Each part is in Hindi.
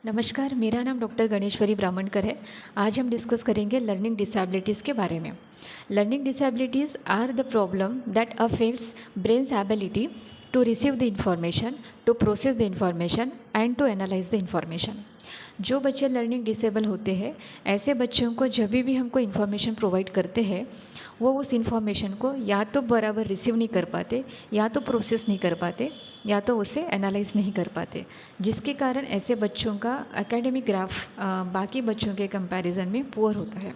नमस्कार, मेरा नाम डॉक्टर गणेश्वरी ब्राह्मणकर है। आज हम डिस्कस करेंगे लर्निंग डिसेबिलिटीज़ के बारे में। Learning disabilities are the problem that affects brain's ability to receive the information, to process the information and to analyse the information. जो बच्चे लर्निंग डिसेबल होते हैं, ऐसे बच्चों को जब भी हमको इन्फॉर्मेशन प्रोवाइड करते हैं, वो उस इन्फॉर्मेशन को या तो बराबर रिसीव नहीं कर पाते, या तो प्रोसेस नहीं कर पाते, या तो उसे एनालाइज नहीं कर पाते, जिसके कारण ऐसे बच्चों का एकेडमिक ग्राफ बाकी बच्चों के कंपैरिजन में पुअर होता है।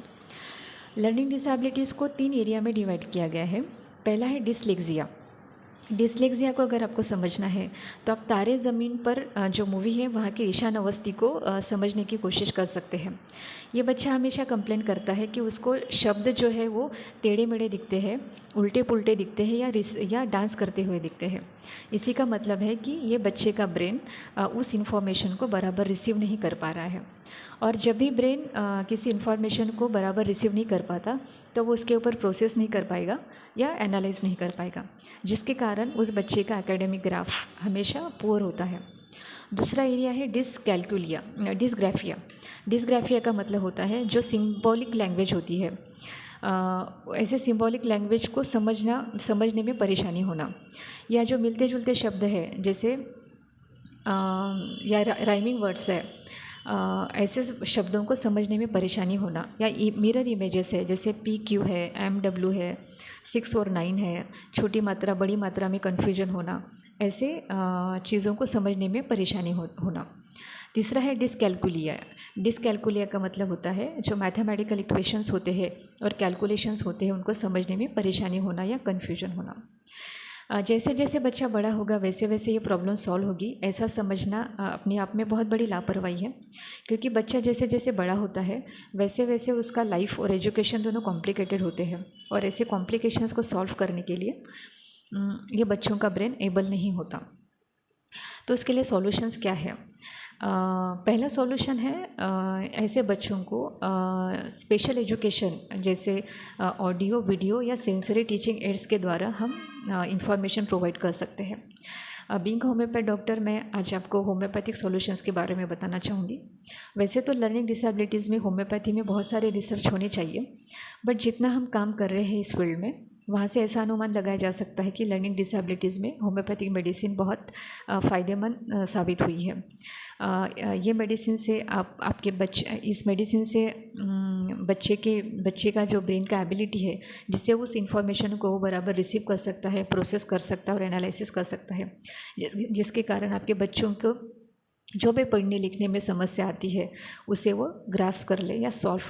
लर्निंग डिसेबिलिटीज़ को 3 एरिया में डिवाइड किया गया है। पहला है डिसलेक्सिया। डिसलेक्सिया को अगर आपको समझना है तो आप तारे ज़मीन पर जो मूवी है वहाँ के ईशान अवस्थी को समझने की कोशिश कर सकते हैं। ये बच्चा हमेशा कंप्लेन करता है कि उसको शब्द जो है वो टेढ़े मेढ़े दिखते हैं, उल्टे पुल्टे दिखते हैं, या डांस करते हुए दिखते हैं। इसी का मतलब है कि ये बच्चे का ब्रेन उस इन्फॉर्मेशन को बराबर रिसीव नहीं कर पा रहा है। और जब भी ब्रेन किसी इन्फॉर्मेशन को बराबर रिसीव नहीं कर पाता तो वो उसके ऊपर प्रोसेस नहीं कर पाएगा या एनालाइज नहीं कर पाएगा, जिसके कारण उस बच्चे का एकेडमिक ग्राफ हमेशा पुअर होता है। दूसरा एरिया है डिसग्राफिया। डिसग्राफिया का मतलब होता है जो सिंबॉलिक लैंग्वेज होती है, ऐसे सिंबॉलिक लैंग्वेज को समझने में परेशानी होना, या जो मिलते जुलते शब्द है जैसे या राइमिंग वर्ड्स है, ऐसे शब्दों को समझने में परेशानी होना, या मिरर इमेजेस है जैसे PQ है, MW है, 6 और 9 है, छोटी मात्रा बड़ी मात्रा में कन्फ्यूजन होना, ऐसे चीज़ों को समझने में परेशानी होना। तीसरा है डिसकैलकुलिया। डिसकैलकुलिया का मतलब होता है जो मैथमेटिकल इक्वेशंस होते हैं और कैलकुलेशंस होते हैं उनको समझने में परेशानी होना या कन्फ्यूजन होना। जैसे जैसे बच्चा बड़ा होगा वैसे वैसे ये प्रॉब्लम सॉल्व होगी, ऐसा समझना अपने आप में बहुत बड़ी लापरवाही है, क्योंकि बच्चा जैसे जैसे बड़ा होता है वैसे वैसे उसका लाइफ और एजुकेशन दोनों कॉम्प्लिकेटेड होते हैं, और ऐसे कॉम्प्लिकेशंस को सॉल्व करने के लिए ये बच्चों का ब्रेन एबल नहीं होता। तो इसके लिए सॉल्यूशंस क्या है? पहला सॉल्यूशन है ऐसे बच्चों को स्पेशल एजुकेशन जैसे ऑडियो, वीडियो या सेंसरी टीचिंग एड्स के द्वारा हम इंफॉर्मेशन प्रोवाइड कर सकते हैं। बीइंग होम्योपैथ डॉक्टर, मैं आज आपको होम्योपैथिक सॉल्यूशंस के बारे में बताना चाहूँगी। वैसे तो लर्निंग डिसेबिलिटीज़ में होम्योपैथी में बहुत सारे रिसर्च होने चाहिए, बट जितना हम काम कर रहे हैं इस फील्ड में, वहाँ से ऐसा अनुमान लगाया जा सकता है कि लर्निंग डिसेबिलिटीज़ में होम्योपैथिक मेडिसिन बहुत फ़ायदेमंद साबित हुई है। ये मेडिसिन से आपके इस मेडिसिन से बच्चे का जो ब्रेन का एबिलिटी है, जिससे उस इंफॉर्मेशन को वो बराबर रिसीव कर सकता है, प्रोसेस कर सकता है और एनालिसिस कर सकता है, जिसके कारण आपके बच्चों को जो भी पढ़ने लिखने में समस्या आती है उसे वो ग्रास्प कर ले या सॉल्व